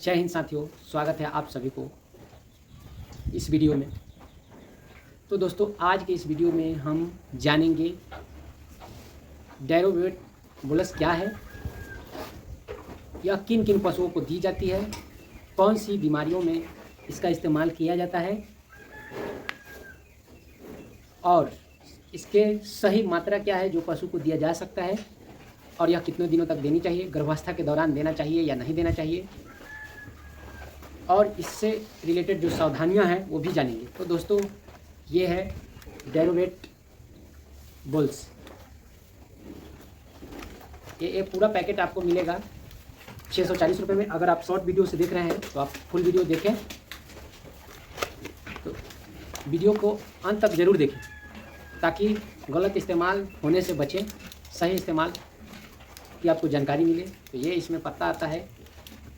जय हिंद साथियों, स्वागत है आप सभी को इस वीडियो में। तो दोस्तों, आज के इस वीडियो में हम जानेंगे डेरोवेट बुलस क्या है, यह किन किन पशुओं को दी जाती है, कौन सी बीमारियों में इसका इस्तेमाल किया जाता है और इसके सही मात्रा क्या है जो पशु को दिया जा सकता है और यह कितने दिनों तक देनी चाहिए, गर्भावस्था के दौरान देना चाहिए या नहीं देना चाहिए, और इससे रिलेटेड जो सावधानियां हैं वो भी जानेंगे। तो दोस्तों, ये है डेरोवेट बुल्स। ये पूरा पैकेट आपको मिलेगा 640 रुपये में। अगर आप शॉर्ट वीडियो से देख रहे हैं तो आप फुल वीडियो देखें, तो वीडियो को अंत तक ज़रूर देखें ताकि गलत इस्तेमाल होने से बचें, सही इस्तेमाल की आपको जानकारी मिले। तो ये इसमें पता आता है।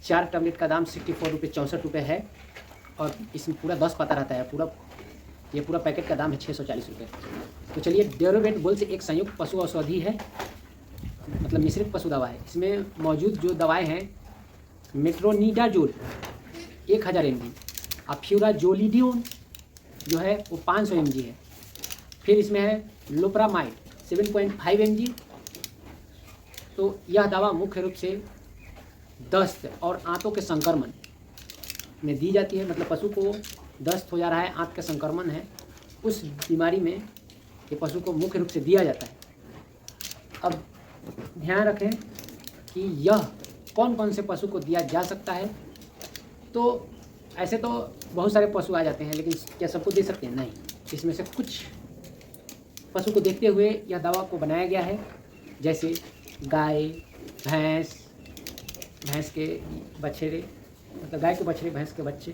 4 टैबलेट का दाम 64 रुपये 64 रुपये है और इसमें पूरा 10 पता रहता है। ये पूरा पैकेट का दाम है 640 रुपये। तो चलिए, डेरोवेट बुल्स एक संयुक्त पशु औषधि है, मतलब मिश्रित पशु दवा है। इसमें मौजूद जो दवाएं हैं, मेट्रोनिडाजोल 1000 mg और फ्यूराजोलिडिन जो है वो 500 mg है। फिर इसमें है लोप्रामाइड 7.5 mg। तो यह दवा मुख्य रूप से दस्त और आंतों के संक्रमण में दी जाती है। मतलब पशु को दस्त हो जा रहा है, आंत का संक्रमण है, उस बीमारी में ये पशु को मुख्य रूप से दिया जाता है। अब ध्यान रखें कि यह कौन कौन से पशु को दिया जा सकता है। तो ऐसे तो बहुत सारे पशु आ जाते हैं, लेकिन क्या सबको दे सकते हैं? नहीं। इसमें से कुछ पशु को देखते हुए यह दवा को बनाया गया है, जैसे गाय, भैंस के बछड़े, मतलब गाय के बछड़े, भैंस के बच्चे,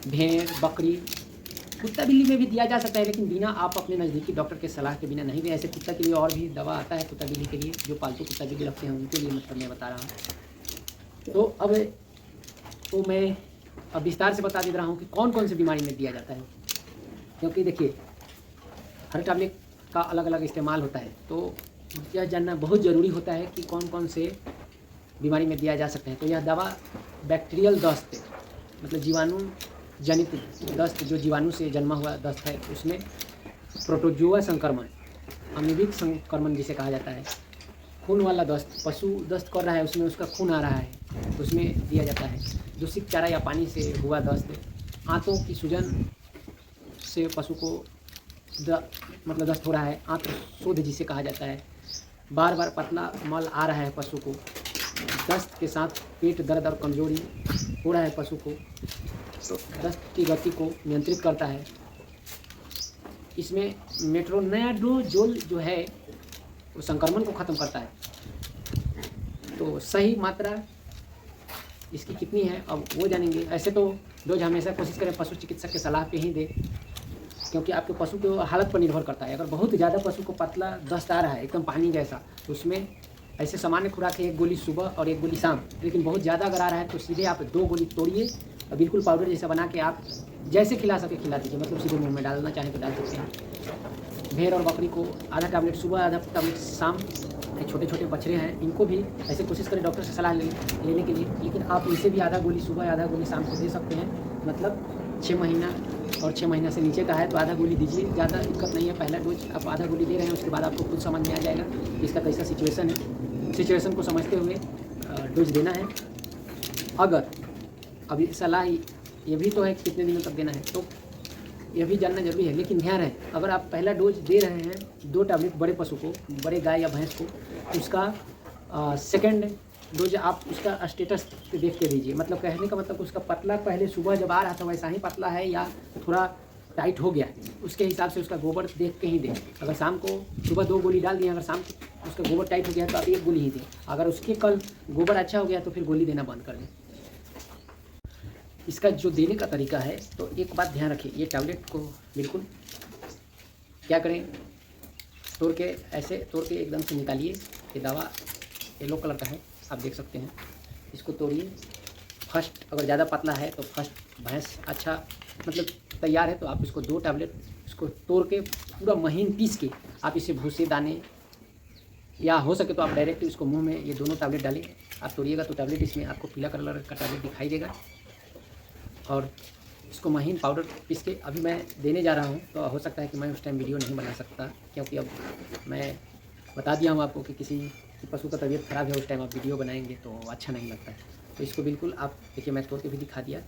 भेड़, बकरी, कुत्ता बिल्ली में भी दिया जा सकता है, लेकिन बिना आप अपने नज़दीकी डॉक्टर के सलाह के बिना नहीं भी। ऐसे कुत्ता के लिए और भी दवा आता है, कुत्ता बिल्ली के लिए, जो पालतू कुत्ता बिल्ली रखते हैं उनके लिए, मतलब मैं बता रहा हूँ। तो मैं अब विस्तार से बता दे रहा हूँ कि कौन कौन सी बीमारी में दिया जाता है, क्योंकि देखिए हर टैबलेट का अलग अलग इस्तेमाल होता है। तो यह जानना बहुत ज़रूरी होता है कि कौन कौन से बीमारी में दिया जा सकता है। तो यह दवा बैक्टीरियल दस्त, मतलब जीवाणु जनित दस्त, जो जीवाणु से जन्मा हुआ दस्त है, उसमें प्रोटोजोआ संक्रमण, अमीबिक संक्रमण जिसे कहा जाता है, खून वाला दस्त, पशु दस्त कर रहा है, उसमें उसका खून आ रहा है, उसमें दिया जाता है। दूषित चारा या पानी से हुआ दस्त, आंतों की सूजन से पशु को मतलब दस्त हो रहा है, आंत शोध जिसे कहा जाता है, बार बार पतला मल आ रहा है पशु को, दस्त के साथ पेट दर्द और कमजोरी हो रहा है पशु को, तो दस्त की गति को नियंत्रित करता है। इसमें मेट्रोनिडाजोल जो है वो संक्रमण को ख़त्म करता है। तो सही मात्रा इसकी कितनी है अब वो जानेंगे। ऐसे तो डोज हमेशा कोशिश करें पशु चिकित्सक के सलाह पे ही दे, क्योंकि आपके पशु की हालत पर निर्भर करता है। अगर बहुत ज़्यादा पशु को पतला दस्त आ रहा है, एकदम पानी जैसा, तो उसमें ऐसे सामान्य खुराक है, 1 गोली सुबह और 1 गोली शाम। लेकिन बहुत ज़्यादा अगर आ रहा है तो सीधे आप 2 गोली तोड़िए और बिल्कुल पाउडर जैसा बना के आप जैसे खिला सके खिला दीजिए, मतलब सीधे मुंह में डालना चाहें तो डाल सकते हैं। भेड़ और बकरी को आधा टैबलेट सुबह, आधा टैबलेट शाम। छोटे छोटे बछड़े हैं, इनको भी ऐसे कोशिश करें डॉक्टर से सलाह लेने के लिए, लेकिन आप इसे भी आधा गोली सुबह, आधा गोली शाम को दे सकते हैं। मतलब 6 महीना और 6 महीना से नीचे का है तो आधा गोली दीजिए, ज़्यादा दिक्कत नहीं है। पहला डोज आप आधा गोली दे रहे हैं, उसके बाद आपको खुद समझ में आ जाएगा कि इसका कैसा सिचुएशन है। सिचुएशन को समझते हुए डोज देना है। अगर अभी सलाह ये भी तो है कितने दिनों तक देना है, तो यह भी जानना जरूरी है। लेकिन ध्यान है, अगर आप पहला डोज दे रहे हैं 2 टैबलेट बड़े पशु को, बड़े गाय या भैंस को, उसका सेकंड डोज आप उसका स्टेटस देख के दीजिए। मतलब कहने का मतलब उसका पतला पहले सुबह जब आ रहा था वैसा ही पतला है या थोड़ा टाइट हो गया, उसके हिसाब से उसका गोबर देख के ही दें। अगर शाम को सुबह 2 गोली डाल दिए, अगर शाम को उसका गोबर टाइट हो गया तो आप 1 गोली ही दें। अगर उसके कल गोबर अच्छा हो गया तो फिर गोली देना बंद कर दें। इसका जो देने का तरीका है, तो एक बात ध्यान रखिए, ये टैबलेट को बिल्कुल क्या करें, तोड़ के ऐसे तोड़ के एकदम से निकालिए। ये दवा येलो कलर का है, आप देख सकते हैं। इसको तोड़िए। फर्स्ट अगर ज़्यादा पतला है तो फर्स्ट भैंस अच्छा मतलब तैयार है तो आप इसको 2 टैबलेट इसको तोड़ के पूरा महीन पीस के आप इसे भूसे दाने, या हो सके तो आप डायरेक्ट इसको मुंह में ये दोनों टैबलेट डालें आप तोड़िएगा तो टैबलेट इसमें आपको पीला कलर का टैबलेट दिखाई देगा। और इसको महीन पाउडर पीस के अभी मैं देने जा रहा हूँ, तो हो सकता है कि मैं उस टाइम वीडियो नहीं बना सकता, क्योंकि अब मैं बता दिया हूँ आपको कि किसी पशु का तबीयत ख़राब है, उस टाइम आप वीडियो बनाएंगे तो अच्छा नहीं लगता है। तो इसको बिल्कुल आप देखिए, मैं तोड़ के भी दिखा दिया,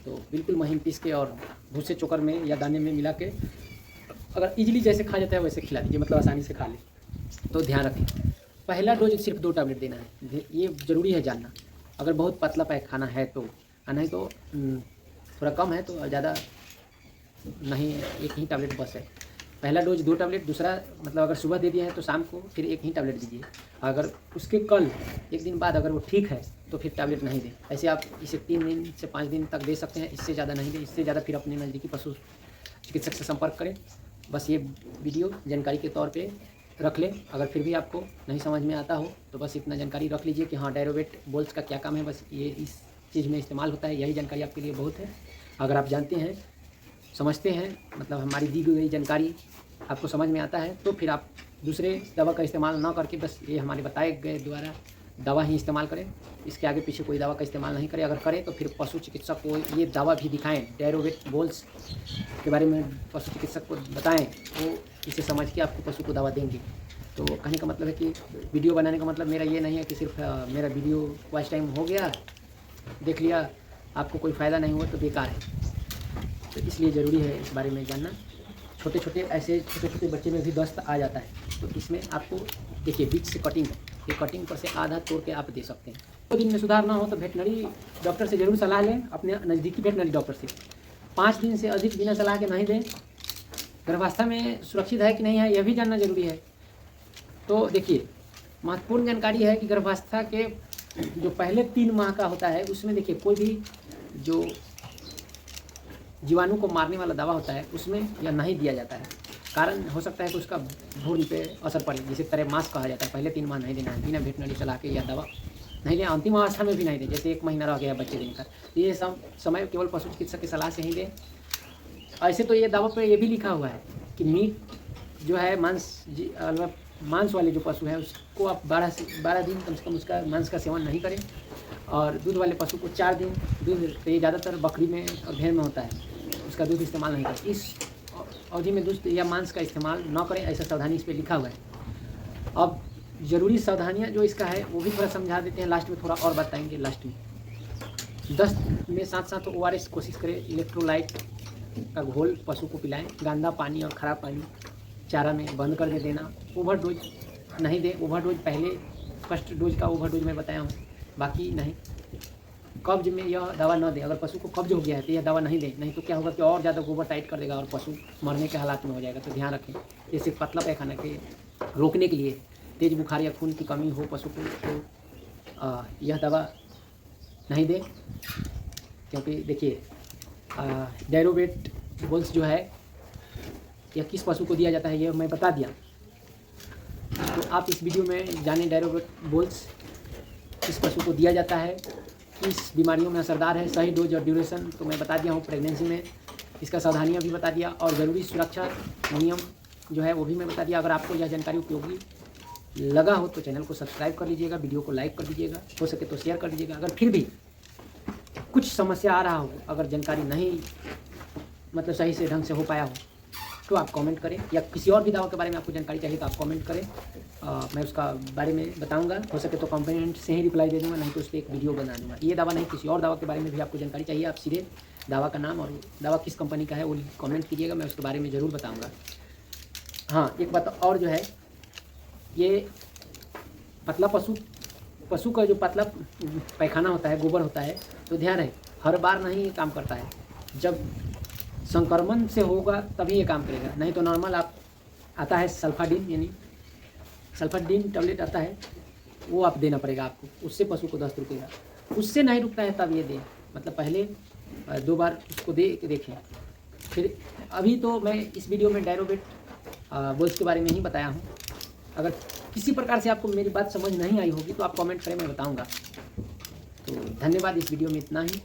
तो बिल्कुल महीन पीस के और भूसे चोकर में या दाने में मिला के अगर इजीली जैसे खा जाता है वैसे खिला दीजिए, मतलब आसानी से खा ले। तो ध्यान रखें, पहला डोज सिर्फ 2 टैबलेट देना है, ये ज़रूरी है जानना। अगर बहुत पतला पैखाना है तो, नहीं तो थोड़ा कम है तो ज़्यादा नहीं, एक ही टैबलेट बस है। पहला डोज 2 टैबलेट, दूसरा मतलब अगर सुबह दे दिया है तो शाम को फिर एक ही टैबलेट दीजिए। अगर उसके कल एक दिन बाद अगर वो ठीक है तो फिर टैबलेट नहीं दें। ऐसे आप इसे 3 दिन से 5 दिन तक दे सकते हैं, इससे ज़्यादा नहीं दें। इससे ज़्यादा फिर अपने नज़दीकी पशु चिकित्सक से संपर्क करें। बस ये वीडियो जानकारी के तौर पे रख लें। अगर फिर भी आपको नहीं समझ में आता हो तो बस इतना जानकारी रख लीजिए कि हाँ, डायरोवेट बोल्स का क्या काम है, बस ये इस चीज़ में इस्तेमाल होता है। यही जानकारी आपके लिए बहुत है। अगर आप जानते हैं, समझते हैं, मतलब हमारी दी गई जानकारी आपको समझ में आता है, तो फिर आप दूसरे दवा का इस्तेमाल ना करके बस ये हमारे बताए गए द्वारा दवा ही इस्तेमाल करें। इसके आगे पीछे कोई दवा का इस्तेमाल नहीं करें। अगर करें तो फिर पशु चिकित्सक को ये दवा भी दिखाएं, डायरोवेट बोल्स के बारे में पशु चिकित्सक को बताएं, वो इसे समझ के आपको पशु को दवा देंगे। तो कहने का मतलब है कि वीडियो बनाने का मतलब मेरा ये नहीं है कि सिर्फ मेरा वीडियो वॉच टाइम हो गया, देख लिया, आपको कोई फ़ायदा नहीं हुआ तो बेकार है। तो इसलिए ज़रूरी है इस बारे में जानना। छोटे छोटे बच्चे में भी दस्त आ जाता है, तो इसमें आपको देखिए बीच से कटिंग है, ये कटिंग पर से आधा तोड़ के आप दे सकते हैं। 2 दिन में सुधार ना हो तो वेटनरी डॉक्टर से ज़रूर सलाह लें, अपने नज़दीकी वेटनरी डॉक्टर से। 5 दिन से अधिक बिना सलाह के नहीं दें। गर्भावस्था में सुरक्षित है कि नहीं है, यह भी जानना ज़रूरी है। तो देखिए, महत्वपूर्ण जानकारी है कि गर्भावस्था के जो पहले 3 माह का होता है उसमें देखिए कोई भी जो जीवाणु को मारने वाला दवा होता है उसमें यह नहीं दिया जाता है। कारण हो सकता है कि उसका भ्रूण पे असर पड़े, जिसे तरह मास कहा जाता है। पहले 3 माह नहीं देना है, बिना वेटनरी सलाह के यह दवा नहीं दें। अंतिम अवस्था में भी नहीं दें, जैसे 1 महीना रह गया बच्चे देने का, ये सब समय केवल पशु चिकित्सक की सलाह से ही दें। ऐसे तो ये दवा पर यह भी लिखा हुआ है कि मीट जो है मांस वाले जो पशु हैं उसको आप 12 दिन कम से कम उसका मांस का सेवन नहीं करें। और दूध वाले पशु को 4 दिन दूध, तो ये ज़्यादातर बकरी में और भेड़ में होता है, उसका दूध इस्तेमाल नहीं करें। इस अवधि में दूध या मांस का इस्तेमाल न करें, ऐसा सावधानी इस पर लिखा हुआ है। अब ज़रूरी सावधानियाँ जो इसका है वो भी थोड़ा समझा देते हैं, लास्ट में थोड़ा और बताएंगे लास्ट में। दस्त में साथ साथ ORS कोशिश करें, इलेक्ट्रोलाइट का घोल पशु को पिलाएं। गंदा पानी और ख़राब पानी चारा में बंद कर देना। ओवरडोज नहीं दें। ओवरडोज पहले फर्स्ट डोज का ओवरडोज मैं बताया हूँ, बाकी नहीं। कब्ज में यह दवा न दें। अगर पशु को कब्ज हो गया है तो यह दवा नहीं दें, नहीं तो क्या होगा कि और ज़्यादा गोबर टाइट कर देगा और पशु मरने के हालात में हो जाएगा। तो ध्यान रखें। जैसे पतला पैखाना के रोकने के लिए, तेज़ बुखार या खून की कमी हो पशु को, तो यह दवा नहीं दें। क्योंकि देखिए, डायरोवेट बोल्स जो है यह किस पशु को दिया जाता है यह मैं बता दिया। तो आप इस वीडियो में जानें डायरोवेट बोल्स किस पशु को दिया जाता है, किस बीमारियों में असरदार है, सही डोज और ड्यूरेशन तो मैं बता दिया हूँ। प्रेगनेंसी में इसका सावधानियाँ भी बता दिया, और ज़रूरी सुरक्षा नियम जो है वो भी मैं बता दिया। अगर आपको यह जानकारी उपयोगी लगा हो तो चैनल को सब्सक्राइब कर लीजिएगा, वीडियो को लाइक कर दीजिएगा, हो सके तो शेयर कर दीजिएगा। अगर फिर भी कुछ समस्या आ रहा हो, अगर जानकारी नहीं मतलब सही से ढंग से हो पाया हो, तो आप कमेंट करें, या किसी और भी दवा के बारे में आपको जानकारी चाहिए तो आप कमेंट करें। मैं उसका बारे में बताऊंगा। हो सके तो कमेंट से ही रिप्लाई दे दूंगा, नहीं तो उस पर एक वीडियो बना दूंगा। ये दवा नहीं, किसी और दवा के बारे में भी आपको जानकारी चाहिए, आप सीधे दवा का नाम और दवा किस कंपनी का है वो कमेंट कीजिएगा, मैं उसके बारे में ज़रूर बताऊँगा। हाँ, एक बात और जो है, ये पतला पशु का जो पतला पैखाना होता है, गोबर होता है, तो ध्यान है हर बार नहीं ये काम करता है। जब संक्रमण से होगा तभी ये काम करेगा, नहीं तो नॉर्मल आप आता है सल्फाडिन, यानी सल्फाडिन टैबलेट आता है, वो आप देना पड़ेगा आपको, उससे पशु को दस्त रुकेगा। उससे नहीं रुकता है तब ये दें, मतलब पहले 2 बार उसको देखें। फिर अभी तो मैं इस वीडियो में डायरोवेट बोल्स के बारे में ही बताया हूँ। अगर किसी प्रकार से आपको मेरी बात समझ नहीं आई होगी तो आप कमेंट करें, मैं बताऊँगा। तो धन्यवाद, इस वीडियो में इतना ही।